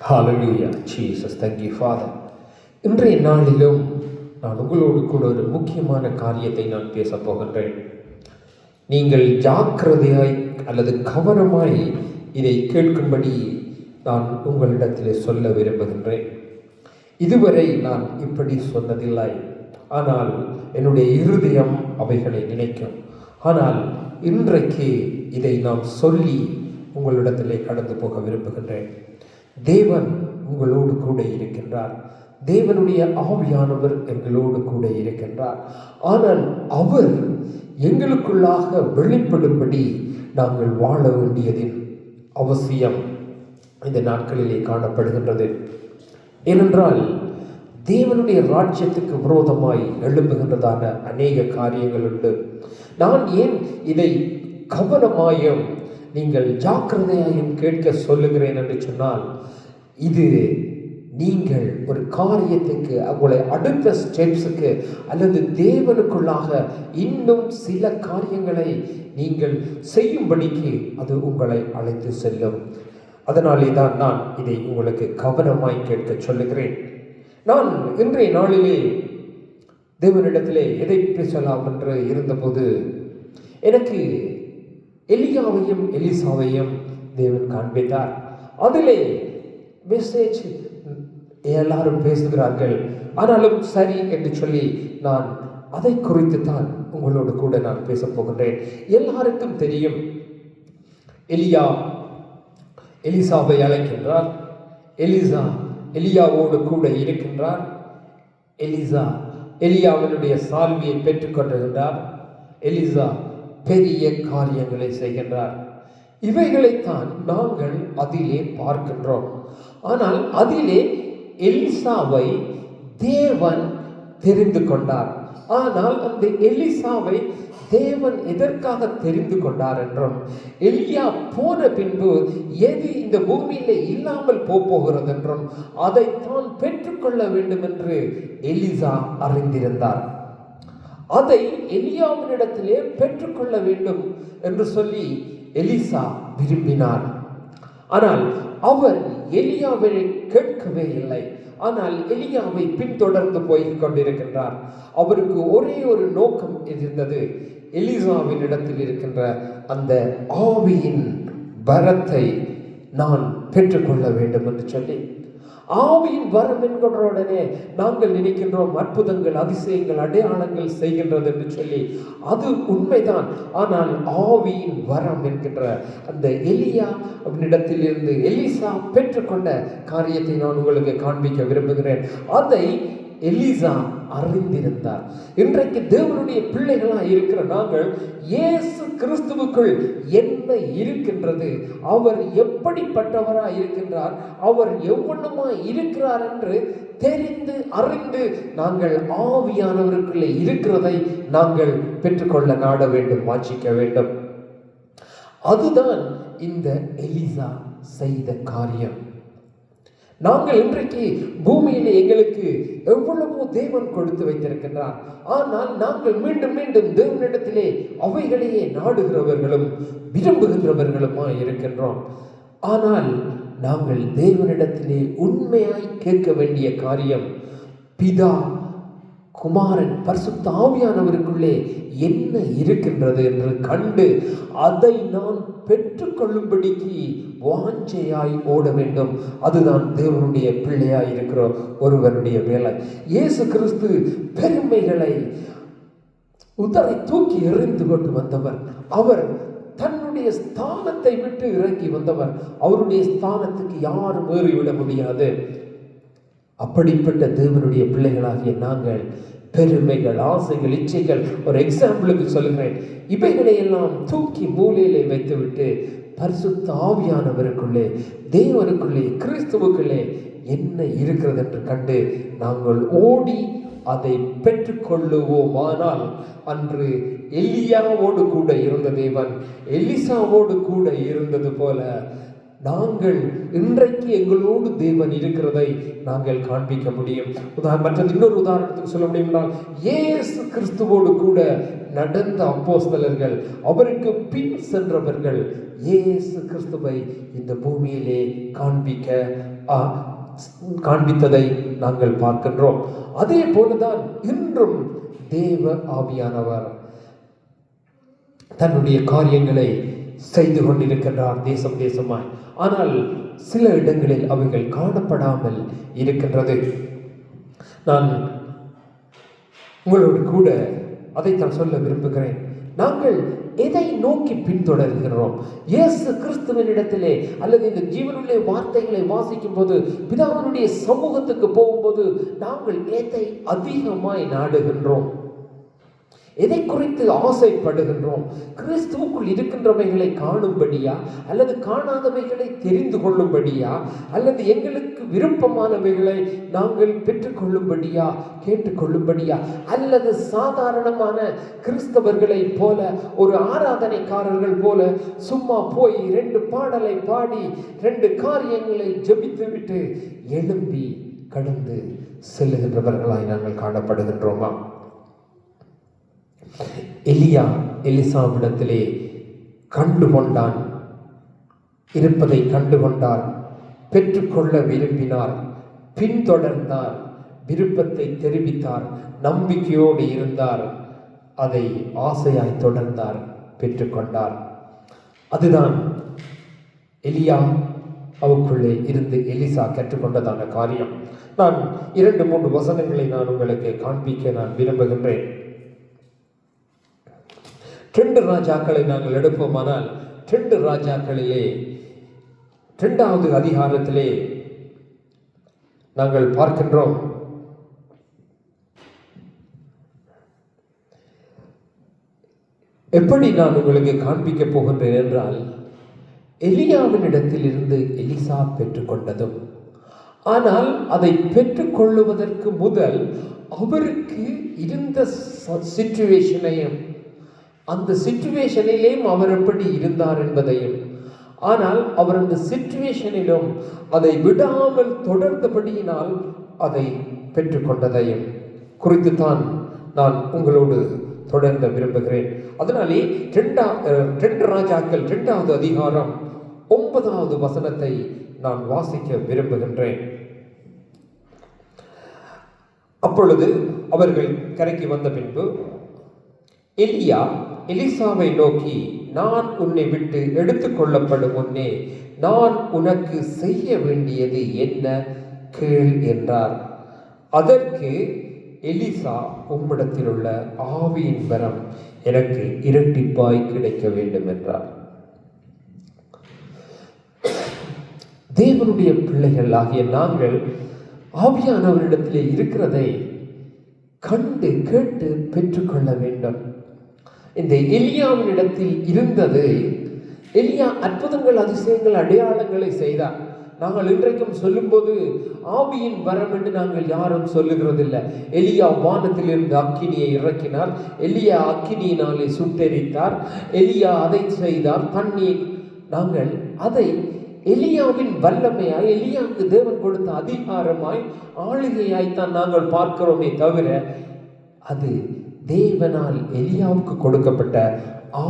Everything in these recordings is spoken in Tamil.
Hallelujah. Jesus, thank you, Father. இன்றைய நாளிலும் நான் உங்களோடு கூட ஒரு முக்கியமான காரியத்தை நான் பேசப் போகின்றேன். நீங்கள் ஜாக்கிரதையாய் அல்லது கவனமாய் இதை கேட்கும்படி நான் உங்களிடத்திலே சொல்ல விரும்புகின்றேன். இதுவரை நான் இப்படி சொன்னதில்லை, ஆனால் என்னுடைய இருதயம் அவைகளை நினைக்கும். ஆனால் இன்றைக்கு இதை நான் சொல்லி உங்களிடத்திலே கடந்து போக விரும்புகின்றேன். தேவன் உங்களோடு கூட இருக்கின்றார். தேவனுடைய ஆவியானவர் எங்களோடு கூட இருக்கின்றார். ஆனால் அவர் எங்களுக்குள்ளாக வெளிப்படும்படி நாங்கள் வாழ வேண்டியதின் அவசியம் இந்த நாட்களிலே காணப்படுகின்றது. ஏனென்றால் தேவனுடைய ராஜ்யத்துக்கு விரோதமாய் எழும்புகின்றதான அநேக காரியங்கள் உண்டு. நான் ஏன் இதை கவனமாயும் நீங்கள் ஜாக்கிரதையாயும் கேட்க சொல்லுகிறேன் என்று சொன்னால், இது நீங்கள் ஒரு காரியத்துக்கு உங்களை அடுத்த ஸ்டெப்ஸுக்கு அல்லது தேவனுக்குள்ளாக இன்னும் சில காரியங்களை நீங்கள் செய்யும்படிக்கு அது உங்களை அழைத்து செல்லும். அதனாலே தான் நான் இதை உங்களுக்கு கவனமாய் கேட்க சொல்லுகிறேன். நான் இன்றைய நாளிலே தேவனிடத்திலே எதை பேசலாம் என்று இருந்தபோது எனக்கு எலியாவையும் எலிசாவையும் தேவன் காண்பித்தார். அதிலே மெசேஜ் எல்லாரும் பேசுகிறார்கள், ஆனாலும் சரி என்று சொல்லி நான் அதை குறித்து தான் உங்களோடு கூட நான் பேசப் போகின்றேன். எல்லாருக்கும் தெரியும், எலியா எலிசாவை அழைக்கின்றார், எலிசா எலியாவோடு கூட இருக்கின்றார். எலிசா எலியாவினுடைய சால்வியை பெற்றுக்கொண்டிருந்தார். எலிசா பெரிய காரியங்களை செய்கின்றார். இவைகளைத்தான் நாங்கள் அதிலே பார்க்கின்றோம். ஆனால் அதிலே எலிசாவை தேவன் தெரிந்து கொண்டார். ஆனால் அந்த எலிசாவை தேவன் எதற்காக தெரிந்து கொண்டார் என்றும், எலியா போன பின்பு எது இந்த பூமியிலே இல்லாமல் போகிறது என்றும் அதைத்தான் பெற்றுக்கொள்ள வேண்டும் என்று எலிசா அறிந்திருந்தார். அதை எலியாவினிடத்திலே பெற்றுக்கொள்ள வேண்டும் என்று சொல்லி எலிசா விரும்பினார். ஆனால் அவர் எலியாவை கேட்கவே இல்லை. ஆனால் எலியாவை பின்தொடர்ந்து போய் கொண்டிருக்கின்றார். அவருக்கு ஒரே ஒரு நோக்கம் இருந்தது, எலிசாவின் இடத்தில் இருக்கின்ற அந்த ஆவியின் வரத்தை நான் பெற்றுக்கொள்ள வேண்டும் என்று சொல்லி. ஆவியின் வரம் என்கின்ற உடனே நாங்கள் நினைக்கின்றோம் அற்புதங்கள், அதிசயங்கள், அடையாளங்கள் செய்கின்றது என்று சொல்லி. அது உண்மைதான். ஆனால் ஆவியின் வரம் என்கின்ற அந்த எலியா அவனிடத்தில் இருந்து எலிசா பெற்றுக்கொண்ட காரியத்தை நான் உங்களுக்கு காண்பிக்க விரும்புகிறேன். அதை எலிசா அறிந்திருந்தார். இன்றைக்கு தேவனுடைய பிள்ளைகளாக இருக்கிற நாங்கள் இயேசு கிறிஸ்துவுக்குள் என்ன இருக்கின்றது, அவர் எப்படிப்பட்டவராக இருக்கின்றார், அவர் எவ்வளவுமாய் இருக்கிறார் என்று தெரிந்து அறிந்து நாங்கள் ஆவியானவருக்குள்ளே இருக்கிறதை நாங்கள் பெற்றுக்கொள்ள நாட வேண்டும், வாஞ்சிக்க வேண்டும். அதுதான் இந்த எலிசா செய்த காரியம். நாங்கள் இன்றைக்கு பூமியிலே எங்களுக்கு எவ்வளவோ தேவன் கொடுத்து வைத்திருக்கின்றார். ஆனால் நாங்கள் மீண்டும் மீண்டும் தேவனிடத்திலே அவைகளையே நாடுகிறவர்களும் விரும்புகின்றவர்களுமாய் இருக்கின்றோம். ஆனால் நாங்கள் தேவனிடத்திலே உண்மையாய் கேட்க வேண்டிய காரியம், பிதா, குமாரன், பரிசுத்த ஆவியானவருக்குள்ளே என்ன இருக்கின்றது என்று கண்டு அதை நான் பெற்றுக்கொள்ளும்படிக்கு வாஞ்சையாய் ஓட வேண்டும். அதுதான் தேவனுடைய பிள்ளையாய் இருக்கிற ஒருவருடைய வேலை. இயேசு கிறிஸ்து பெருமைகளை உதரை தூக்கி எறிந்து கொண்டு வந்தவர். அவர் தன்னுடைய ஸ்தானத்தை விட்டு இறங்கி வந்தவர். அவருடைய ஸ்தானத்துக்கு யாரும் ஏறிவிட முடியாது. அப்படிப்பட்ட தேவனுடைய பிள்ளைகளாகிய நாங்கள் பெருமைகள், ஆசைகள், இச்சைகள், ஒரு எக்ஸாம்பிளுக்கு சொல்லுகிறேன், இவைகளை எல்லாம் தூக்கி மூலையிலே வைத்துவிட்டு பரிசுத்த ஆவியானவருக்குள்ளே, தேவனுக்குள்ளே, கிறிஸ்துவுக்குள்ளே என்ன இருக்கிறது என்று கண்டு நாங்கள் ஓடி அதை பெற்றுக்கொள்ளுவோமானால், அன்று எலியாவோடு கூட இருந்த தேவன் எலிசாவோடு கூட இருந்தது போல நாங்கள் இன்றைக்கு எங்களோடு தேவன் இருக்கிறதை நாங்கள் காண்பிக்க முடியும். மற்றது இன்னொரு உதாரணத்துக்கு சொல்ல முடியும்னால், இயேசு கிறிஸ்துவோடு கூட நடந்த அப்போஸ்தலர்கள், அவருக்கு பின் சென்றவர்கள் இயேசு கிறிஸ்துவை இந்த பூமியிலே காண்பிக்க காண்பித்ததை நாங்கள் பார்க்கின்றோம். அதே போலதான் இன்றும் தேவ ஆவியானவர் தன்னுடைய காரியங்களை செய்து கொண்டிருக்கின்றார் தேசம் தேசமாய். ஆனால் சில இடங்களில் அவைகள் காணப்படாமல் இருக்கின்றது. நான் உங்களோடு கூட அதைத்தான் சொல்ல விரும்புகிறேன். நாங்கள் எதை நோக்கி பின்தொடர்கிறோம்? இயேசு கிறிஸ்துவனிடத்திலே அல்லது இந்த ஜீவனுள்ள வார்த்தைகளை வாசிக்கும் போது, பிதாவினுடைய சமூகத்துக்கு போகும்போது நாங்கள் எதை அதிகமாய் நாடுகின்றோம்? எதை குறித்து ஆசைப்படுகின்றோம்? கிறிஸ்துவுக்குள் இருக்கின்றவைகளை காணும்படியா, அல்லது காணாதவைகளை தெரிந்து கொள்ளும்படியா, அல்லது எங்களுக்கு விருப்பமானவைகளை நாங்கள் பெற்றுக்கொள்ளும்படியா, கேட்டுக்கொள்ளும்படியா, அல்லது சாதாரணமான கிறிஸ்தவர்களை போல, ஒரு ஆராதனைக்காரர்கள் போல சும்மா போய் 2 பாடலை பாடி 2 காரியங்களை ஜெபித்து விட்டு எழும்பி கடந்து செல்லுகின்றவர்களாய் நாங்கள் காணப்படுகின்றோமா? எலியா எலிசாவிடத்திலே கண்டுகொண்டான், இருப்பதை கண்டுகொண்டார், பெற்றுக்கொள்ள விரும்பினார், பின்தொடர்ந்தார், விருப்பத்தை தெரிவித்தார், நம்பிக்கையோடு இருந்தார், அதை ஆசையாய் தொடர்ந்தார், பெற்றுக்கொண்டார். அதுதான் எலியா அவருக்குள்ளே இருந்து எலிசா கற்றுக்கொண்டதான காரியம். நான் 2-3 வசனங்களை நான் உங்களுக்கு காண்பிக்க நான் விரும்புகின்றேன். 2 ராஜாக்களை நாங்கள் எடுப்போமானால், 2 ராஜாக்களிலே 2வது அதிகாரத்திலே நாங்கள் பார்க்கின்றோம், எப்படி நான் உங்களுக்கு காண்பிக்க போகின்றேன் என்றால், எலியாவின் இடத்தில் இருந்து எலிசா பெற்றுக்கொண்டதும், ஆனால் அதை பெற்றுக்கொள்ளுவதற்கு முதல் அவருக்கு இருந்த சிச்சுவேஷனையும், அந்த சிச்சுவேஷனிலேயும் அவர் எப்படி இருந்தார் என்பதையும், ஆனால் அவர் அந்த சிச்சுவேஷனிலும் அதை விடாமல் தொடர்ந்தபடியினால் அதை பெற்றுக்கொண்டதையும் குறித்துத்தான் நான் உங்களோடு தொடர்ந்த விரும்புகிறேன். அதனாலே 2 ராஜாக்கள் 2வது அதிகாரம் 9வது வசனத்தை நான் வாசிக்க விரும்புகின்றேன். அப்பொழுது அவர்கள் கரைக்கு வந்த பின்பு எலியா எலிசாவை நோக்கி, நான் உன்னை விட்டு எடுத்துக் கொள்ளப்படும் முன்னே நான் உனக்கு செய்ய வேண்டியது என்ன கேள் என்றார். அதற்கு எலிசா, உம்மிடத்தில் உள்ள ஆவியின் வரம் எனக்கு இரட்டிப்பாய் கிடைக்க வேண்டும் என்றார். தேவனுடைய பிள்ளைகள் ஆகிய நாங்கள் ஆவியானவரிடத்திலே இருக்கிறதை கண்டு கேட்டு பெற்றுக்கொள்ள வேண்டும். இந்த எலியாவின் இடத்தில் இருந்தது, எலியா அற்புதங்கள், அதிசயங்கள், அடையாளங்களை செய்தார். நாங்கள் இன்றைக்கும் சொல்லும்போது ஆவியின் வரம் என்று நாங்கள் யாரும் சொல்லுகிறதில்லை. எலியா வானத்திலிருந்து அக்கினியை இறக்கினார், எலியா அக்கினியினாலே சுட்டெரித்தார், எலியா அதை செய்தார், தண்ணீர். நாங்கள் அதை எலியாவின் வல்லமையாய், எலியாவுக்கு தேவன் கொடுத்த அதிகாரமாய், ஆளுகையாய்த்தான் நாங்கள் பார்க்கிறோமே தவிர, அது தேவனால் எலியாவுக்கு கொடுக்கப்பட்ட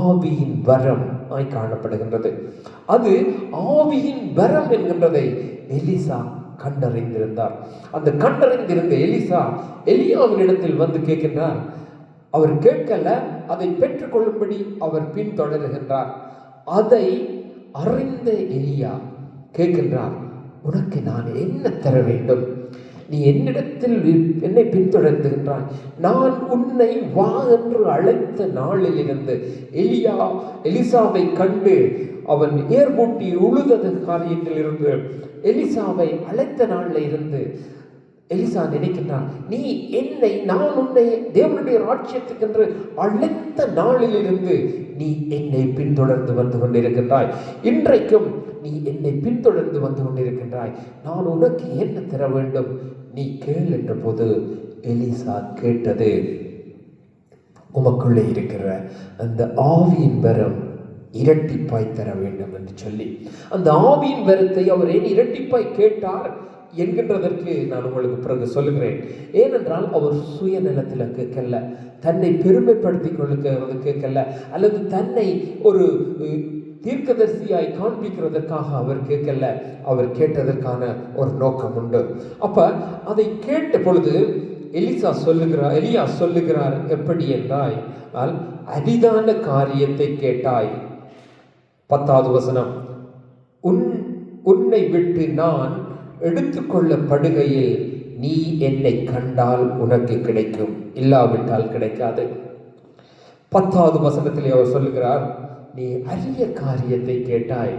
ஆவியின் வரம் ஆய் காணப்படுகின்றது. அது ஆவியின் வரம் என்கின்றதை எலிசா கண்டறிந்திருந்தார். அந்த கண்டறிந்திருந்த எலிசா எலியாவின் இடத்தில் வந்து கேட்கின்றார். அவர் கேட்கல, அதை பெற்றுக்கொள்ளும்படி அவர் பின்தொடர்கின்றார். அதை அறிந்த எலியா கேட்கின்றார், உனக்கு நான் என்ன தர வேண்டும்? நீ என்னிடத்தில் என்னை பின்தொடர்ந்துகின்றாய். நான் உன்னை வா என்று அழைத்த நாளில் இருந்து எலிசாவை கண்டு அவன் ஏர்பூட்டி உழுதது காரியத்தில் இருந்து, எலிசாவை அழைத்த நாளில் இருந்து எலிசா நினைக்கின்றான், நீ என்னை, நான் உன்னை தேவனுடைய ராஜ்யத்துக்கு என்று அழைத்த நாளில் இருந்து நீ என்னை பின்தொடர்ந்து வந்து கொண்டிருக்கின்றாய். இன்றைக்கும் நீ என்னை பின்தொடர்ந்து வந்து கொண்டிருக்கின்றாய். நான் உனக்கு என்ன தர வேண்டும்? நீ கேள் என்ற போது எலிசா கேட்டது, உமக்குள்ளே இருக்கிற அந்த ஆவியின் வரம் இரட்டிப்பாய் தர வேண்டும் என்று சொல்லி, அந்த ஆவியின் வரத்தை அவர் ஏன் இரட்டிப்பாய் கேட்டார் என்கின்றதற்கு நான் உங்களுக்கு பிறகு சொல்லுகிறேன். ஏனென்றால் அவர் சுயநலத்தில் கேட்கல, தன்னை பெருமைப்படுத்திக் கொள்ள கேட்கல, அல்லது தன்னை ஒரு தீர்க்கதரிசியாய் காண்பிக்கிறதற்காக அவர் கேட்கல, அவர் கேட்டதற்கான ஒரு நோக்கம் உண்டு. அப்ப அதை கேட்ட பொழுது எலியா சொல்லுகிறார், எப்படி என்றால், அரிதான காரியத்தை கேட்டாய். 10வது வசனம், உன்னை விட்டு நான் எடுத்துக்கொள்ளப்படுகையில் நீ என்னை கண்டால் உனக்கு கிடைக்கும், இல்லாவிட்டால் கிடைக்காது. 10வது வசனத்திலே அவர் சொல்லுகிறார், நீ அரிய காரியத்தை கேட்டாய்.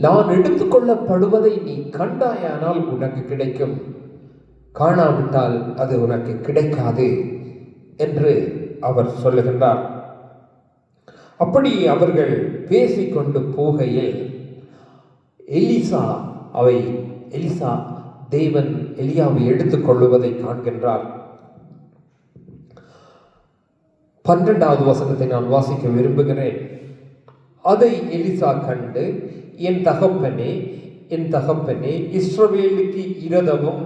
நான் எடுத்துக்கொள்ளப்படுவதை நீ கண்டாயானால் உனக்கு கிடைக்கும், காணாவிட்டால் அது உனக்கு கிடைக்காது என்று அவர் சொல்லுகின்றார். அப்படி அவர்கள் பேசிக்கொண்டு போகையில் எலிசா தேவன் எலியாவை எடுத்துக்கொள்ளுவதை காண்கின்றார். 12வது வசனத்தை நான் வாசிக்க விரும்புகிறேன். அதை எலிசா கண்டு, என் தகப்பனே, இஸ்ரவேலுக்கு இரதமும்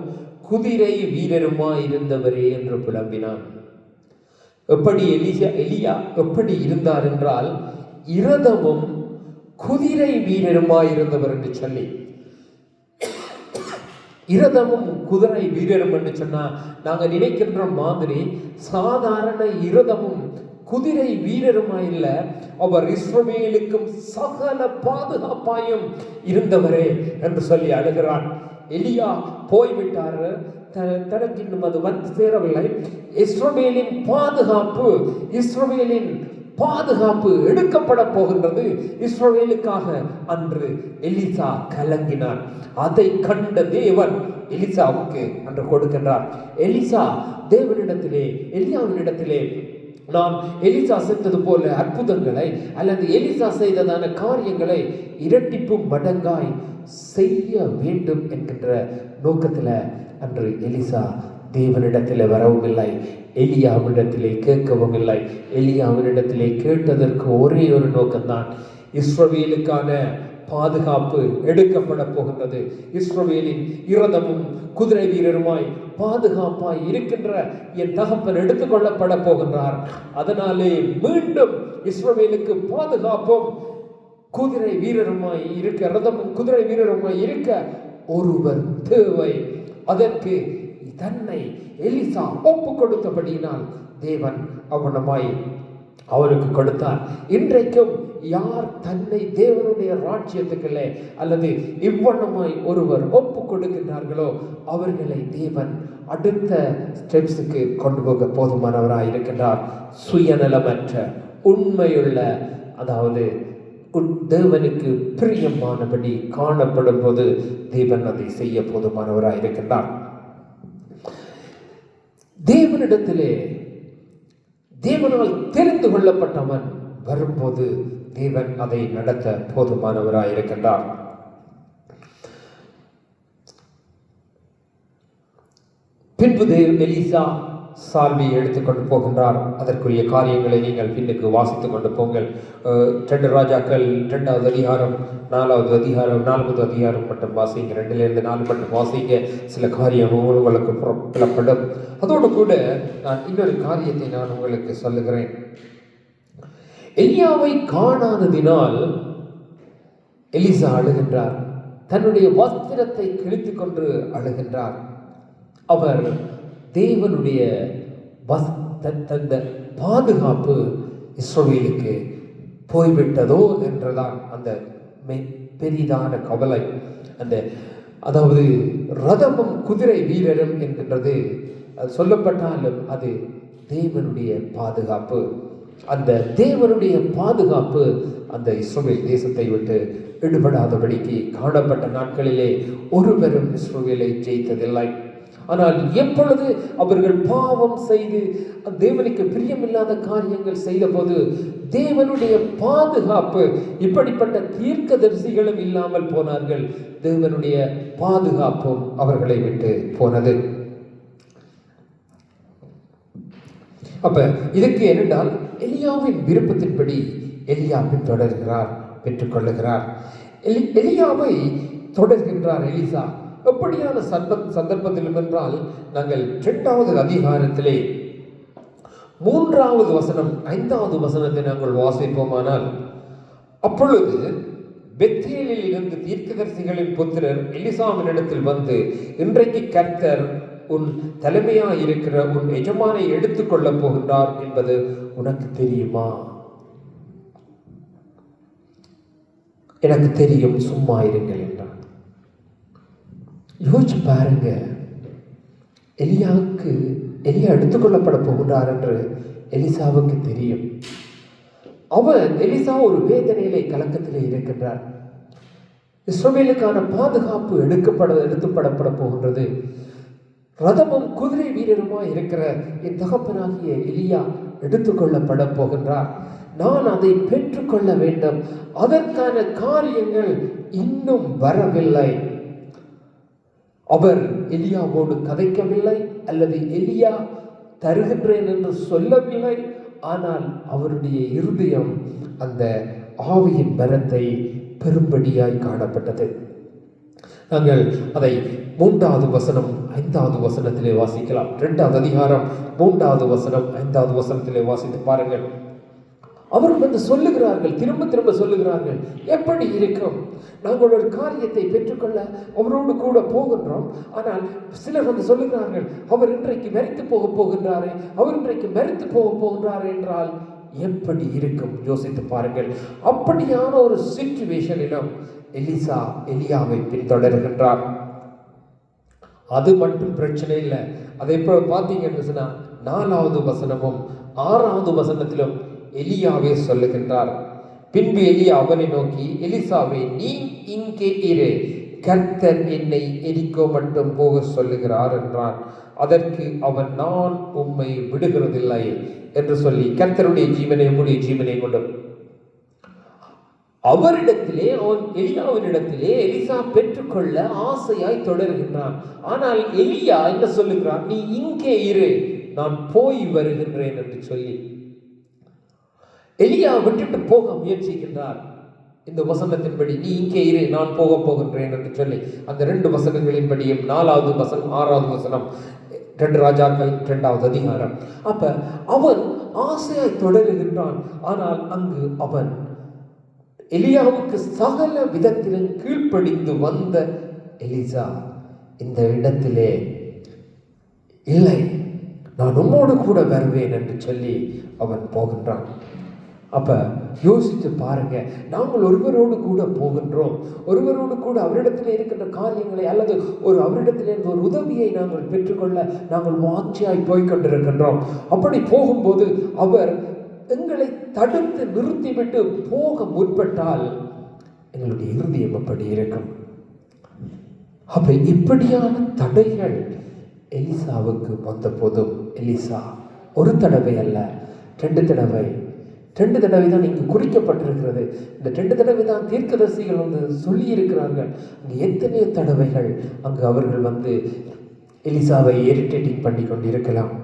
குதிரை வீரருமாயிருந்தவரே என்று புலம்பினான். எப்படி எலியா எப்படி இருந்தார் என்றால், இரதமும் குதிரை வீரருமாயிருந்தவர் என்று சொல்லி, இரதமும் குதிரை வீரரும் என்று சொன்னா நாங்க நினைக்கின்ற மாதிரி சாதாரண இரதமும் குதிரை வீரருமாயில்ல, அவர் இஸ்ரவேலுக்கும் சகல பாதுகாப்பாயும் இருந்தவரே என்று சொல்லி அழுகிறான். எலியா போய்விட்டார், தனக்கு இன்னும் அது வந்து சேரவில்லை. இஸ்ரவேலின் பாதுகாப்பு எடுக்கப்பட போகின்றது இஸ்ரவேலுக்காக அன்று எலிசா கலங்கினார். அதை கண்ட தேவன் எலிசாவுக்கு அன்று கொடுக்கின்றார். எலிசா தேவனிடத்திலே, எலியாவினிடத்திலே நாம் எலிசா செய்தது போல அற்புதங்களை அல்லது எலிசா செய்ததான காரியங்களை இரட்டிப்பு மடங்காய் செய்ய வேண்டும் என்கின்ற நோக்கத்தில் அன்று எலிசா தேவனிடத்திலே வரவும் இல்லை, எலியாவினிடத்திலே கேட்கவும் இல்லை. எலியாவினிடத்திலே கேட்டதற்கு ஒரே ஒரு நோக்கம்தான், இஸ்ரவேலுக்கான பாதுகாப்பு எடுக்கப்பட போகின்றது. இஸ்ரவேலின் இரதமும் குதிரை வீரருமாய் பாதுகாப்பாய் இருக்கின்ற என் தகப்பன் எடுத்துக்கொள்ளப்பட போகின்றார். அதனாலே மீண்டும் இஸ்ரவேலுக்கு பாதுகாப்பும் குதிரை வீரருமாய் இருக்க, ரதமும் குதிரை வீரருமாய் இருக்க ஒருவர் தேவை. அதற்கு தன்னை எலிசா ஒப்பு கொடுத்தபடியினால் தேவன் அவனமாய் அவருக்கு கொடுத்தார். இன்றைக்கும் யார் தன்னை தேவனுடைய ராஜ்யத்துக்களே அல்லது இவ்வண்ணமாய் ஒருவர் ஒப்பு கொடுக்கின்றார்களோ அவர்களை தேவன் அடுத்த ஸ்டெப்ஸுக்கு கொண்டு போக போதுமானவராய் இருக்கின்றார். சுயநலமற்ற உண்மையுள்ள, அதாவது தேவனுக்கு பிரியமானபடி காணப்படும் போது தேவன் அதை செய்ய போதுமானவராய் இருக்கின்றார். தேவனிடத்திலே தேவனால் தெரிந்து கொள்ளப்பட்டவன் வரும்போது தேவன் அதை நடத்த போதுமானவராய் இருக்கின்றார். பின்பு எலிசா சால்வையை எடுத்துக்கொண்டு போகின்றார். அதற்குரிய காரியங்களை நீங்கள் பின்னுக்கு வாசித்துக் கொண்டு போங்கள். 2 ராஜாக்கள் 2வது அதிகாரம் 4வது அதிகாரம் 4வது அதிகாரம் மட்டும் வாசிங்க, 2லிருந்து 4 மட்டும் வாசிங்க. சில காரியம் உங்களுக்கு புலப்படும். அதோடு கூட நான் இன்னொரு காரியத்தை நான் உங்களுக்கு சொல்லுகிறேன். எலியாவை காணாததினால் எலிசா அழுகின்றார். தன்னுடைய வஸ்திரத்தை கிழித்துக் கொண்டு அழுகின்றார். அவர் தேவனுடைய தந்த பாதுகாப்பு இஸ்ரவேலுக்கு போய்விட்டதோ என்றுதான் அந்த பெரிதான கவலை. அதாவது ரதமும் குதிரை வீரரும் என்கின்றது அது சொல்லப்பட்டாலும் அது தேவனுடைய பாதுகாப்பு. அந்த தேவனுடைய பாதுகாப்பு அந்த இஸ்ரவேல் தேசத்தை விட்டு விடுபடாதபடிக்கு காணப்பட்ட நாட்களிலே ஒருவரும் இஸ்ரவேலை ஜெயித்ததில்லை. ஆனால் எப்பொழுது அவர்கள் பாவம் செய்து தேவனுக்கு பிரியமில்லாத காரியங்கள் செய்த போது தேவனுடைய பாதுகாப்பு, இப்படிப்பட்ட தீர்க்கதரிசிகளும் இல்லாமல் போனார்கள், தேவனுடைய பாதுகாப்பும் அவர்களை விட்டு போனது. அப்ப இதுக்கு என்னென்றால் எலியாவின் விருப்பத்தின்படி எலியா பின்தொடர்கிறார், பெற்றுக்கொள்ளுகிறார். எலியாவை தொடர்கின்றார் எலிசா. எப்படியான சந்தர்ப்பத்திலும் என்றால், நாங்கள் 2வது அதிகாரத்திலே 3வது வசனம் 5வது வசனத்தை நாங்கள் வாசிப்போமானால், அப்பொழுது பெத்தேலில் இருந்து தீர்க்கதரிசிகளின் புத்திரர் எலிசாவினிடத்தில் வந்து, இன்றைக்கு கர்த்தர் உன் தலைமையாய் இருக்கிற உன் எஜமானை எடுத்துக்கொள்ளப் போகின்றார் என்பது உனக்கு தெரியுமா? எனக்கு தெரியும், சும்மா இருங்கள் என்றான். யோசிச்சு பாருங்க, எலியா எடுத்துக்கொள்ளப்பட போகின்றார் என்று எலிசாவுக்கு தெரியும். எலிசா ஒரு வேதனையிலே கலக்கத்திலே இருக்கின்றார். இஸ்ரவேலுக்கான பாதுகாப்பு எடுத்துப்படப்பட போகின்றது. ரதமும் குதிரை வீரருமாய் இருக்கிற என் தகப்பனாகிய எலியா எடுத்துக்கொள்ளப்பட போகின்றார். நான் அதை பெற்றுக்கொள்ள வேண்டும். அதற்கான காரியங்கள் இன்னும் வரவில்லை. அவர் எலியாவோடு கதைக்கவில்லை, அல்லது எலியா தருகின்றேன் என்று சொல்லவில்லை. ஆனால் அவருடைய இருதயம் அந்த ஆவியின் பலத்தை பெரும்படியாய் காணப்பட்டது. நாங்கள் அதை 3வது வசனம் 5வது வசனத்திலே வாசிக்கலாம். 2வது அதிகாரம் 3வது வசனம் 5வது வசனத்திலே வாசித்து பாருங்கள். அவர்கள் வந்து சொல்லுகிறார்கள், திரும்ப திரும்ப சொல்லுகிறார்கள், எப்படி இருக்கும்? நாங்கள் ஒரு காரியத்தை பெற்றுக்கொள்ள அவரோடு கூட போகின்றோம். ஆனால் சிலர் வந்து சொல்லுகிறார்கள், அவர் இன்றைக்கு மரித்து போக போகின்றாரே, அவர் இன்றைக்கு மரித்து போக போகின்றாரே என்றால் எப்படி இருக்கும்? யோசித்து பாருங்கள். அப்படியான ஒரு சிச்சுவேஷனிலும் எலிசா எலியாவை பின்தொடர்கின்றார். அது மட்டும் பிரச்சனை இல்லை. அதை பார்த்தீங்கன்னு சொன்னா 4வது வசனமும் 6வது வசனத்திலும் எலியாவே சொல்லுகின்றார். பின்பு எலியா அவனை நோக்கி, எலிசாவே, நீ இங்கே இரு, கர்த்தர் என்னை எரிக்கோ மட்டும் போக சொல்லுகிறார் என்றான். அதற்கு அவன், நான் உம்மை விடுகிறதில்லை என்று சொல்லி கர்த்தருடைய ஜீவனை உம்முடைய ஜீவனை கொண்டு அவரிடத்திலே, அவன் எலியாவினிடத்திலே எலிசா பெற்றுக்கொள்ள ஆசையாய் தொடர்கின்றான். ஆனால் எலியா என்ன சொல்லுகிறான்? நீ இங்கே இரு, நான் போய் வருகின்றேன் என்று சொல்லி எலியா விட்டுட்டு போக முயற்சிக்கின்றார். இந்த வசனத்தின்படி நீ இங்கே இரு, நான் போக போகின்றேன் என்று சொல்லி அந்த 2 வசனங்களின்படியும் 4வது வசனம் 6வது வசனம் 2 ராஜாக்கள் 2வது அதிகாரம். அப்ப அவன் ஆசையாய் தொடருகின்றான். ஆனால் அங்கு அவன் எலியாவுக்கு சகல விதத்திலும் கீழ்ப்படிந்து வந்த எலிசா இந்த இடத்திலே, இல்லை, நான் உம்மோடு கூட வருவேன் என்று சொல்லி அவன் போகின்றான். அப்ப யோசித்து பாருங்க, நாங்கள் ஒருவரோடு கூட போகின்றோம், ஒருவரோடு கூட அவரிடத்தில் இருக்கின்ற காரியங்களை அல்லது அவரிடத்திலிருந்து ஒரு உதவியை நாங்கள் பெற்றுக்கொள்ள நாங்கள் வாட்சியாய் போய்கொண்டிருக்கின்றோம். அப்படி போகும்போது அவர் எங்களை தடுத்து நிறுத்திவிட்டு போக முற்பட்டால் எங்களுடைய இருதயம் எப்படி இருக்கும்? அப்ப இப்படியான தடைகள் எலிசாவுக்கு வந்த போதும் எலிசா ஒரு தடவை அல்ல, 2 தடவை தான் இங்கு குறிக்கப்பட்டிருக்கிறது. இந்த 2 தடவை தான் தீர்க்கதரிசிகள் வந்து சொல்லி இருக்கிறார்கள். அங்கு எத்தனையோ தடவைகள் அங்கு அவர்கள் வந்து எலிசாவை இரிட்டேட்டிங் பண்ணி கொண்டிருக்கலாம்.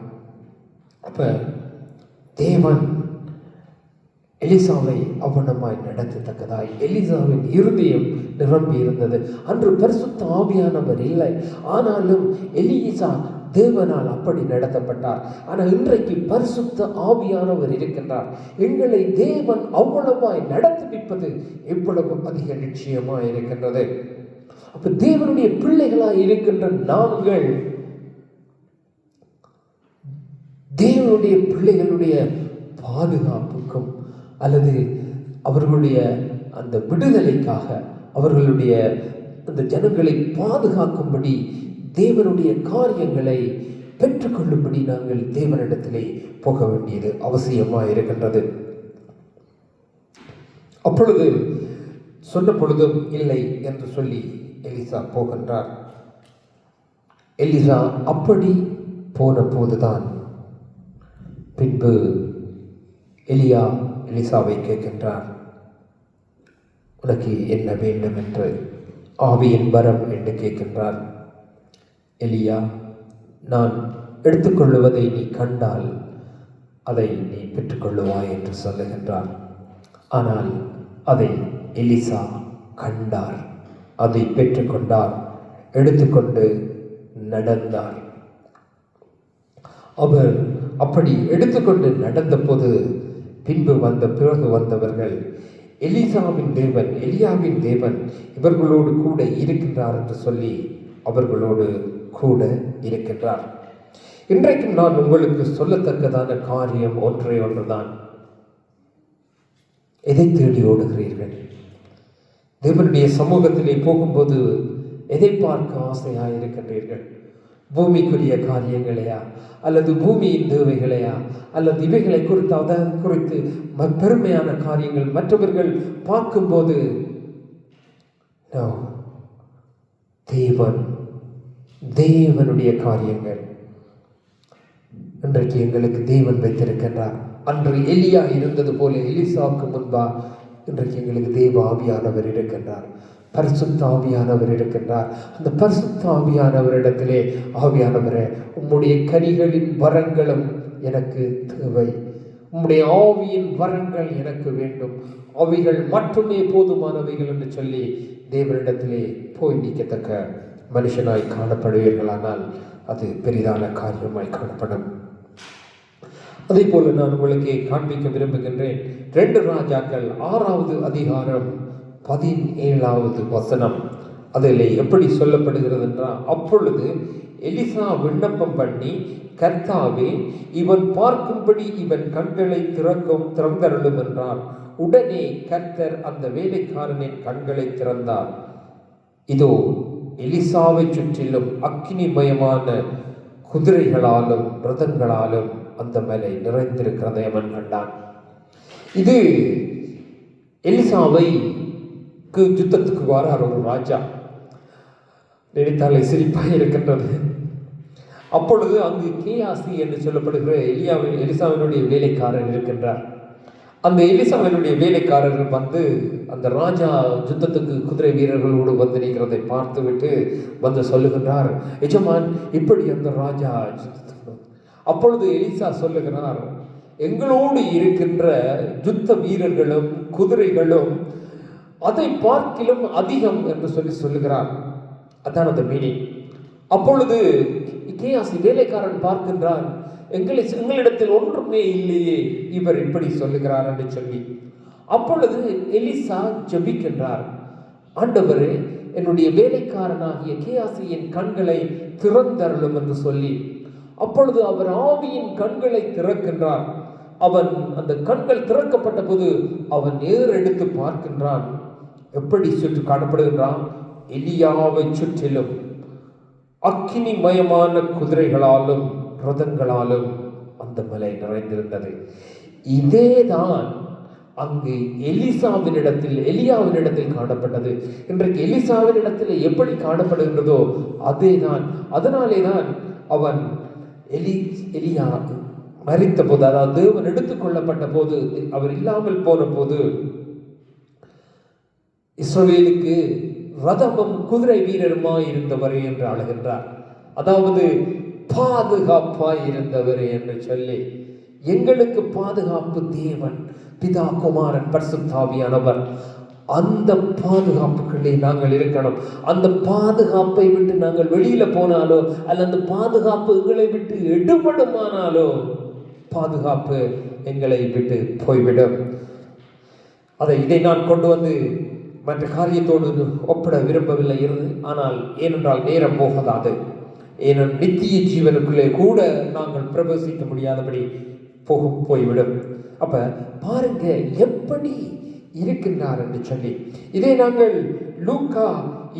அப்ப தேவன் எலிசாவை அவனமாய் நடத்தத்தக்கதாய் எலிசாவின் இருதயம் நிரம்பி இருந்தது. அன்று பரிசுத்த ஆவியானவர் இல்லை, ஆனாலும் எலிசா தேவனால் அப்படி நடத்தப்பட்டார். ஆனால் இன்றைக்கு பரிசுத்த ஆவியானவர் இருக்கின்றார். எங்களை தேவன் அவ்வளவாய் நடத்திப்பது எவ்வளவு அதிக நிச்சயமாய் இருக்கின்றது. அப்ப தேவனுடைய பிள்ளைகளாய் இருக்கின்ற நாங்கள் தேவனுடைய பிள்ளைகளுடைய பாதுகாப்புக்கும் அல்லது அவர்களுடைய அந்த விடுதலைக்காக அவர்களுடைய அந்த ஜனங்களை பாதுகாக்கும்படி தேவனுடைய காரியங்களை பெற்றுக்கொள்ளும்படி நாங்கள் தேவனிடத்திலே போக வேண்டியது அவசியமாக இருக்கின்றது. அப்பொழுது சொன்ன பொழுதும் இல்லை என்று சொல்லி எலிசா போகின்றார். எலிசா அப்படி போன போதுதான் பின்பு எலியா எலிசாவை கேட்கின்றார், உனக்கு என்ன வேண்டும் என்று, ஆவியின் வரம் என்று கேட்கின்றார். எலியா, நான் எடுத்துக்கொள்ளுவதை நீ கண்டால் அதை நீ பெற்றுக்கொள்ளுவாய் என்று சொல்லுகின்றார். ஆனால் அதை எலிசா கண்டார், அதை பெற்றுக்கொண்டார், எடுத்துக்கொண்டு நடந்தார். அவர் அப்படி எடுத்துக்கொண்டு நடந்த போது பிறகு வந்தவர்கள் எலிசாவின் தேவன், எலியாவின் தேவன் இவர்களோடு கூட இருக்கின்றார் என்று சொல்லி அவர்களோடு கூட இருக்கின்றார். இன்றைக்கும் நான் உங்களுக்கு சொல்லத்தக்கதான காரியம் ஒன்றே ஒன்றுதான். எதை தேடி ஓடுகிறீர்கள்? தேவனுடைய சமூகத்திலே போகும்போது எதை பார்க்க ஆசையாக இருக்கின்றீர்கள்? பூமிக்குரிய காரியங்களையா, அல்லது பூமியின் தேவைகளையா, அல்லது இவைகளை குறித்து அதன் குறித்து பெருமையான காரியங்கள் மற்றவர்கள் பார்க்கும்போது தேவனுடைய காரியங்கள் இன்றைக்கு எங்களுக்கு தேவன் வைத்திருக்கின்றார். அன்று எலியா இருந்தது போல எலிசாவுக்கு முன்பா இன்றைக்கு எங்களுக்கு தேவ ஆவியானவர் இருக்கின்றார், பரிசுத்த ஆவியானவர் இருக்கின்றார். அந்த பரிசுத்த ஆவியானவரிடத்திலே, ஆவியானவரே, உம்முடைய கனிகளின் வரங்களும் எனக்கு தேவை, உம்முடைய ஆவியின் வரங்கள் எனக்கு வேண்டும், அவைகள் மட்டுமே போதுமானவைகள் என்று சொல்லி தேவனிடத்திலே போய் நிற்கத்தக்க மனுஷனாய் காணப்படுவீர்களானால் அது பெரிதான காரியமாய் காணப்படும். அதே போல நான் உங்களுக்கு காண்பிக்க விரும்புகின்றேன். 2 ராஜாக்கள் 6வது அதிகாரம் 17வது வசனம். அதில் எப்படி சொல்லப்படுகிறது என்றால், அப்பொழுது எலிசா விண்ணப்பம் பண்ணி, கர்த்தாவே, இவன் பார்க்கும்படி இவன் கண்களை திறந்தருளும் என்றார். உடனே கர்த்தர் அந்த வேலைக்காரனின் கண்களை திறந்தார். இதோ எலிசாவை சுற்றிலும் அக்கினிமயமான குதிரைகளாலும் ரதங்களாலும் அந்த மலை நிறைந்திருக்கிறதை அவன் கண்டான். இது எலிசாவை யுத்தத்துக்கு வரார் ஒரு ராஜா. நினைத்தாலே சிரிப்பாக இருக்கின்றது. அப்பொழுது அங்கு கேயாசி என்று சொல்லப்படுகிற எலிசாவினுடைய வேலைக்காரர் இருக்கின்றார். அந்த எலிசாவினுடைய வேலைக்காரர் வந்து அந்த ராஜா யுத்தத்துக்கு குதிரை வீரர்களோடு வந்து நிற்கிறதை பார்த்துவிட்டு வந்து சொல்லுகின்றார், எஜமான், இப்படி அந்த ராஜா. அப்பொழுது எலிசா சொல்லுகிறார், எங்களோடு இருக்கின்ற யுத்த வீரர்களும் குதிரைகளும் அதை பார்க்கிலும் அதிகம் என்று சொல்லுகிறார். அதான் அந்த மீனிங். அப்பொழுது கேயாசி வேலைக்காரன் பார்க்கின்றான், எங்களிடத்தில் ஒன்றுமே இல்லையே, இவர் இப்படி சொல்லுகிறார் என்று சொல்லி. அப்பொழுது எலிசா ஜெபிக்கின்றார், ஆண்டவரே, என்னுடைய வேலைக்காரனாகிய கேயாசியின் கண்களை திறந்தருளும் என்று சொல்லி. அப்பொழுது அவர் ஆவியின் கண்களை திறக்கின்றார். அவன் அந்த கண்கள் திறக்கப்பட்ட போது அவன் ஏறெடுத்து பார்க்கின்றான். எப்படி சுற்றி காணப்படுகின்றான்? எலியாவை சுற்றிலும் அக்கினிமயமான குதிரைகளாலும் ரதங்களாலும் அந்த மலை நிறைந்திருந்தது. இதேதான் அங்கு எலியாவினிடத்தில் காணப்பட்டது. இன்றைக்கு எலிசாவினிடத்தில் எப்படி காணப்படுகின்றதோ அதேதான். அதனாலேதான் அவன் எலியா மரித்த போது, அதாவது தேவன் எடுத்துக் கொள்ளப்பட்ட போது, அவர் இல்லாமல் போன போது இஸ்ரவேலுக்கு ரதமும் குதிரை வீரருமாய் இருந்தவரே என்று அழுகின்றார். அதாவது பாதுகாப்பாய் இருந்தவரே என்று சொல்லி. எங்களுக்கு பாதுகாப்பு தேவன், பிதா, குமாரன், பரிசுத்த ஆவியானவர். அந்த பாதுகாப்புகளே நாங்கள் இருக்கணும். அந்த பாதுகாப்பை விட்டு நாங்கள் வெளியில போனாலோ, அல்ல அந்த பாதுகாப்பு எங்களை விட்டு எடுபடுமானாலோ, பாதுகாப்பு எங்களை விட்டு போய்விடும். இதை நான் கொண்டு வந்து மற்ற காரியத்தோடு ஒப்பிட விரும்பவில்லை இருந்து, ஆனால் ஏனென்றால் நேரம் போகாது. ஏனென்றால் நித்திய ஜீவனுக்குள்ளே கூட நாங்கள் பிரவேசிக்க முடியாதபடி போய்விடும். அப்ப பாருங்க எப்படி இருக்கின்றார் என்று சொல்லி. இதை நாங்கள் லூக்கா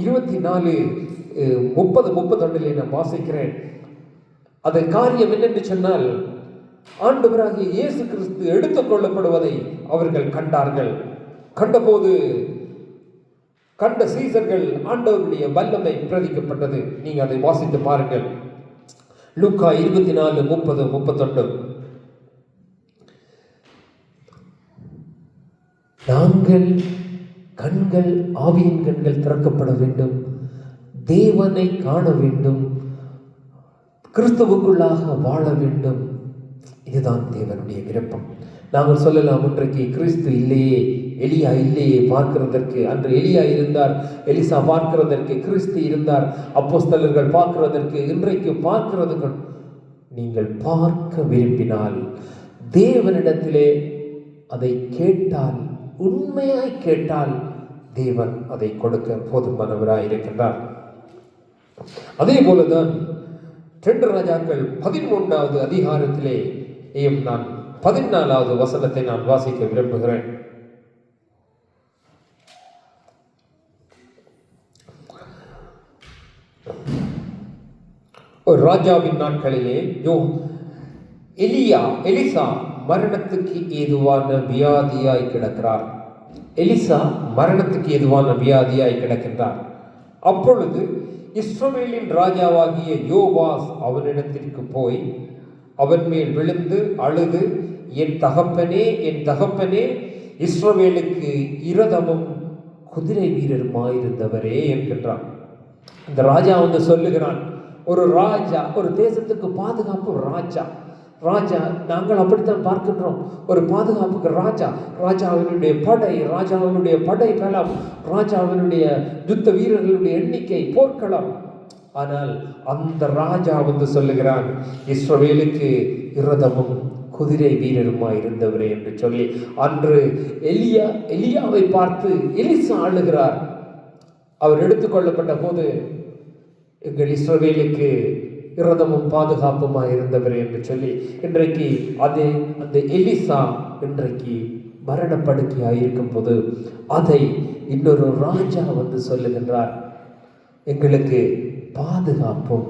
24:30-31 நான் வாசிக்கிறேன். அதன் காரியம் என்னென்று சொன்னால், ஆண்டவராகிய இயேசு கிறிஸ்து எடுத்துக் கொள்ளப்படுவதை அவர்கள் கண்டார்கள். கண்டபோது கண்ட சீசர்கள் ஆண்டவருடைய வல்லமை பிரதிக்கப்பட்டது. நீங்க அதை வாசித்து பாருங்கள். லூக்கா 24:30-31. நாங்கள் கண்கள், ஆவியின் கண்கள் திறக்கப்பட வேண்டும், தேவனை காண வேண்டும், கிறிஸ்துவுக்குள்ளாக வாழ வேண்டும். இதுதான் தேவனுடைய விருப்பம். நாங்கள் சொல்லலாம், இன்றைக்கு கிறிஸ்து இல்லையே, எலியா இல்லையே பார்க்கிறதற்கு. அன்று எலியா இருந்தார், எலிசா பார்க்கிறதற்கு, கிறிஸ்து இருந்தார், அப்போஸ்தலர்கள் பார்க்கிறதற்கு. இன்றைக்கு பார்க்கிறதுக்கு நீங்கள் பார்க்க விரும்பினால், தேவனிடத்திலே அதை கேட்டால் உண்மையாய் கேட்டால் தேவன் அதை கொடுக்க போதுமானவராய் இருக்கின்றார். அதே போலதான் 2 ராஜாக்கள் 13வது அதிகாரத்திலே நான் 14வது வசனத்தை நான் வாசிக்க விரும்புகிறேன். ஒரு ராஜாவின் நாட்களிலே எலிசா மரணத்துக்கு ஏதுவான வியாதியாய் கிடக்கிறார். எலிசா மரணத்துக்கு ஏதுவான வியாதியாய் கிடக்கின்றார். அப்பொழுது இஸ்ரவேலின் ராஜாவாகிய யோவாஸ் அவனிடத்திற்கு போய் அவன் மேல் விழுந்து அழுது, என் தகப்பனே, என் தகப்பனே, இஸ்ரவேலுக்கு இரதமும் குதிரை வீரருமாயிருந்தவரே என்கின்றான். இந்த ராஜா வந்து சொல்லுகிறான், ஒரு ராஜா, ஒரு தேசத்துக்கு பாதுகாப்பு ராஜா நாங்கள் அப்படித்தான் பார்க்கின்றோம். ஒரு பாதுகாப்புக்கு ராஜாவினுடைய படை பலம், ராஜாவினுடைய யுத்த வீரர்களுடைய எண்ணிக்கை, போர்க்களம். ஆனால் அந்த ராஜா வந்து சொல்லுகிறான், இஸ்ரவேலுக்கு இரதமும் குதிரை வீரருமாய் இருந்தவரே என்று சொல்லி. அன்று எலியாவை பார்த்து எலிசா அழுகிறார். அவர் எடுத்துக்கொள்ளப்பட்ட போது, எங்கள் இஸ்ரவேலுக்கு இரதமும் பாதுகாப்புமாய் இருந்தவரே என்று சொல்லி. இன்றைக்கு அந்த எலிசா இன்றைக்கு மரணப்படுக்கையாய் இருக்கும் போது அதை இன்னொரு ராஜா வந்து சொல்லுகின்றார், எங்களுக்கு பாதுகாப்பும்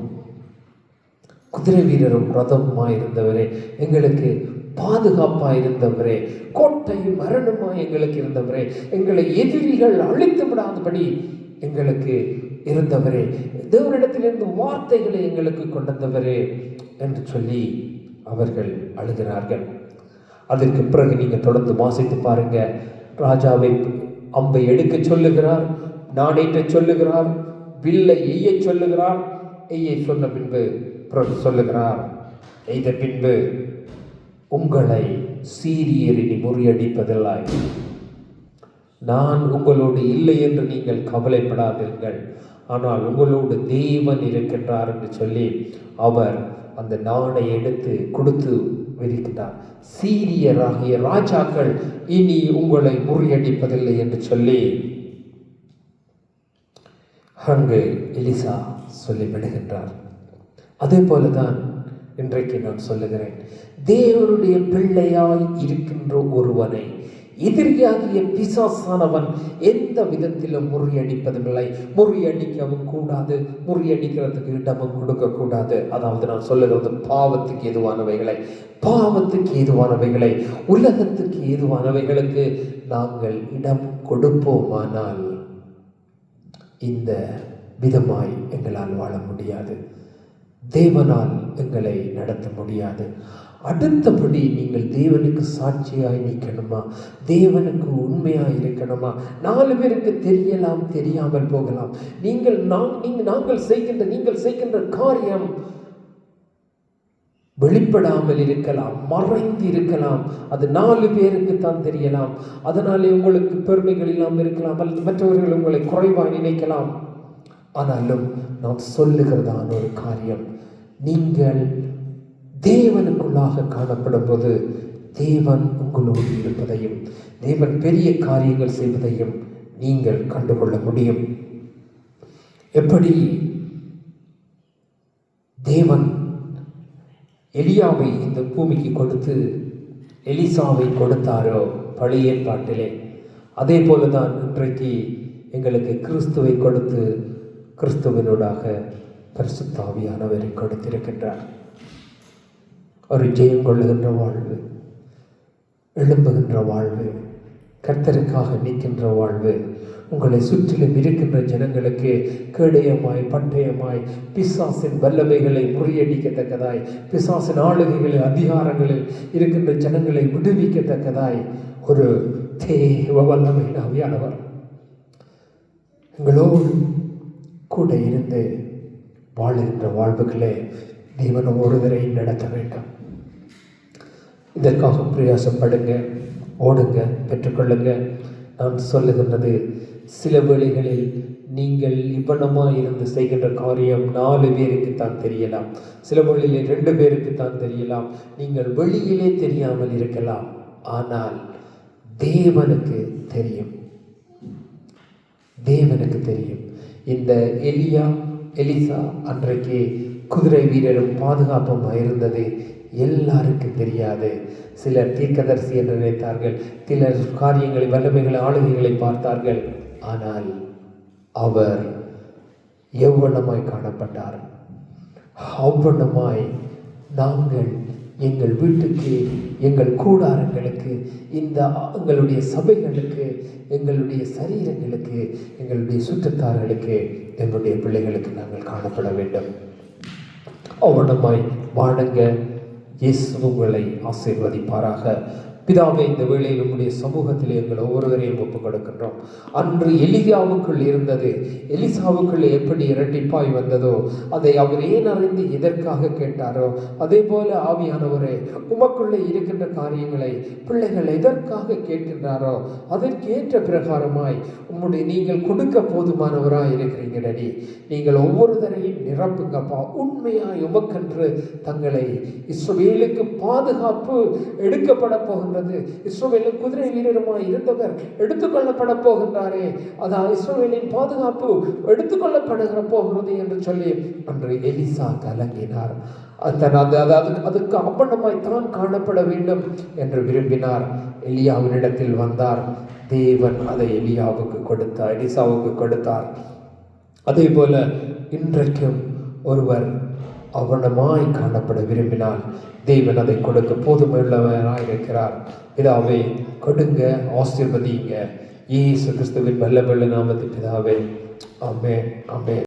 குதிரை வீரரும் ரதமுமாய் இருந்தவரே, எங்களுக்கு பாதுகாப்பாய் இருந்தவரே, கோட்டையும் மரணமாய் எங்களுக்கு இருந்தவரே, எங்களை எதிரிகள் அழித்து விடாதபடி எங்களுக்கு இருந்தவரே, தேவனிடத்திலிருந்து வார்த்தைகளை எங்களுக்கு கொண்டவரே என்று சொல்லி அவர்கள் அழுகிறார்கள். அதற்கு பிறகு நீங்க தொடர்ந்து வாசித்து பாருங்க. ராஜாவை அம்பை எடுக்க சொல்லுகிறார், நாணேற்ற சொல்லுகிறார், வில்லை எய்ய சொல்லுகிறார். எய்ய சொன்ன பின்பு பிறகு சொல்லுகிறார், எய்த பின்பு உங்களை சீரியரினி முறியடிப்பதில்லை, நான் உங்களோடு இல்லை என்று நீங்கள் கவலைப்படாதீர்கள், ஆனால் உங்களோடு தேவன் இருக்கின்றார் என்று சொல்லி அவர் அந்த நாணை எடுத்து கொடுத்து விரிக்கிறார். சீரியராகிய ராஜாக்கள் இனி உங்களை முறியடிப்பதில்லை என்று சொல்லி அங்கு எலிசா சொல்லிவிடுகின்றார். அதே போலதான் இன்றைக்கு நான் சொல்லுகிறேன், தேவனுடைய பிள்ளையாய் இருக்கின்ற ஒருவனை எதிரியாகிய பிசாசானவன் எந்த விதத்திலும் முறியடிப்பதுமில்லை, முறியடிக்கவும் கூடாது, முறியடிக்கிறதுக்கு இடமும் கொடுக்க கூடாது. அதாவது நான் சொல்லுகிறது பாவத்துக்கு ஏதுவானவைகளை உலகத்துக்கு ஏதுவானவைகளுக்கு நாங்கள் இடம் கொடுப்போமானால் இந்த விதமாய் எங்களால் வாழ முடியாது, தேவனால் எங்களை நடத்த முடியாது. அடுத்தபடி நீங்கள் தேவனுக்கு சாட்சியாய் நிற்கணுமா, தேவனுக்கு உண்மையாய் இருக்கணுமா? 4 பேருக்கு தெரியலாம், தெரியாமல் போகலாம். நீங்கள் செய்கின்ற காரியம் வெளிப்படாமல் இருக்கலாம், மறைந்து இருக்கலாம். அது 4 பேருக்கு தான் தெரியலாம். அதனாலே உங்களுக்கு பெருமைகள் இல்லாமல் இருக்கலாம், அல்லது மற்றவர்கள் உங்களை குறைவாக நினைக்கலாம். ஆனாலும் நான் சொல்லுகிறதான ஒரு காரியம், நீங்கள் தேவனுக்குள்ளாக காணப்படும் போது தேவன் உங்களோடு இருப்பதையும் தேவன் பெரிய காரியங்கள் செய்வதையும் நீங்கள் கண்டுகொள்ள முடியும். எப்படி தேவன் எலியாவை இந்த பூமிக்கு கொடுத்து எலிசாவை கொடுத்தாரோ பழைய ஏற்பாட்டிலே, அதே போலதான் இன்றைக்கு எங்களுக்கு கிறிஸ்துவை கொடுத்து கிறிஸ்துவனூடாக பரிசுத்த ஆவியானவரை கொடுத்திருக்கின்றார். ஒரு ஜெயம் கொள்ளுகின்ற வாழ்வு, எழும்புகின்ற வாழ்வு, கர்த்தருக்காக நிற்கின்ற வாழ்வு, உங்களை சுற்றிலும் இருக்கின்ற ஜனங்களுக்கு கேடயமாய் பட்டயமாய் பிசாசின் வல்லமைகளை முறியடிக்கத்தக்கதாய், பிசாசின் ஆளுகைகளில் அதிகாரங்களில் இருக்கின்ற ஜனங்களை விடுவிக்கத்தக்கதாய் ஒரு தேவ வல்லமை ஆவியானவர் எங்களோடு கூட இருந்து வாழுகின்ற வாழ்வுகளே தேவன் ஒருவரை நடத்த வேண்டும். இதற்காக பிரயாசப்படுங்க, ஓடுங்க, பெற்றுக்கொள்ளுங்க. நான் சொல்லுகின்றது, சில வேளைகளில் நீங்கள் இவ்வளமாக இருந்து செய்கின்ற காரியம் 4 பேருக்கு தான் தெரியலாம், சில வேளையில் 2 பேருக்கு தான் தெரியலாம், நீங்கள் வெளியிலே தெரியாமல் இருக்கலாம். ஆனால் தேவனுக்கு தெரியும். தேவனுக்கு தெரியும். இந்த எலிசா அன்றைக்கு குதிரை வீரரும் பாதுகாப்புமாக இருந்தது எல்லாருக்கும் தெரியாது. சிலர் தீர்க்கதரிசி என்று நினைத்தார்கள், சிலர் காரியங்களை, வல்லமைகளை, ஆளுகைகளை பார்த்தார்கள். ஆனால் அவர் எவ்வளமாய் காணப்பட்டார். அவ்வளமாய் நாங்கள் எங்கள் வீட்டுக்கு, எங்கள் கூடாரங்களுக்கு, இந்த எங்களுடைய சபைகளுக்கு, எங்களுடைய சரீரங்களுக்கு, எங்களுடைய சுற்றத்தார்களுக்கு, எங்களுடைய பிள்ளைகளுக்கு நாங்கள் காணப்பட வேண்டும். அவ்வளமாய் வாழுங்க. இயேசு உங்களை ஆசீர்வதிப்பாராக. பிதாவே, இந்த வேளையில் உம்முடைய சமூகத்தில் எங்கள் ஒவ்வொருவரையும் ஒப்புக் கொடுக்கின்றோம். அன்று எலியாவுக்குள் இருந்தது எலிசாவுக்குள் எப்படி இரட்டிப்பாய் வந்ததோ அதை அவர் ஏன் அறிந்து எதற்காக கேட்டாரோ, அதே போல ஆவியானவரே, உமக்குள்ளே இருக்கின்ற காரியங்களை பிள்ளைகள் எதற்காக கேட்கின்றாரோ அதற்கேற்ற பிரகாரமாய் நீங்கள் கொடுக்க போதுமானவராய் இருக்கிறீங்க டாடி. நீங்கள் ஒவ்வொருத்தரையும் நிரப்புங்கப்பா. உண்மையாய் உமக்கென்று தங்களை இஸ்ரவேலுக்கு பாதுகாப்பு எடுக்கப்பட போகின்ற, இஸ்ரவேலின் குதிரை வீரருமாய் இருந்தவர் எடுத்துக்கொள்ளப்பட போகின்றாரே, அதான் இஸ்ரவேலின் பாதுகாப்பு எடுத்துக்கொள்ளப்படுகிற போகிறது என்று சொல்லி அன்று எலிசா கலங்கினார். அதுக்கு அப்பட்டமாய் தான் காணப்பட வேண்டும் என்று விரும்பினார். எலியாவினிடத்தில் வந்தார். தேவன் அதை எலியாவுக்கு கொடுத்தார், எலிசாவுக்கு கொடுத்தார். அதே போல இன்றைக்கும் ஒருவர் அவனமாய் காணப்பட விரும்பினால் தேவன் அதை கொடுக்க போதுமையுள்ளவராக இருக்கிறார். பிதாவே, கொடுங்க, ஆசீர்வதிங்க. இயேசு கிறிஸ்துவின் வல்லமையுள்ள நாமத்தில் பிதாவே, ஆமென், ஆமென்.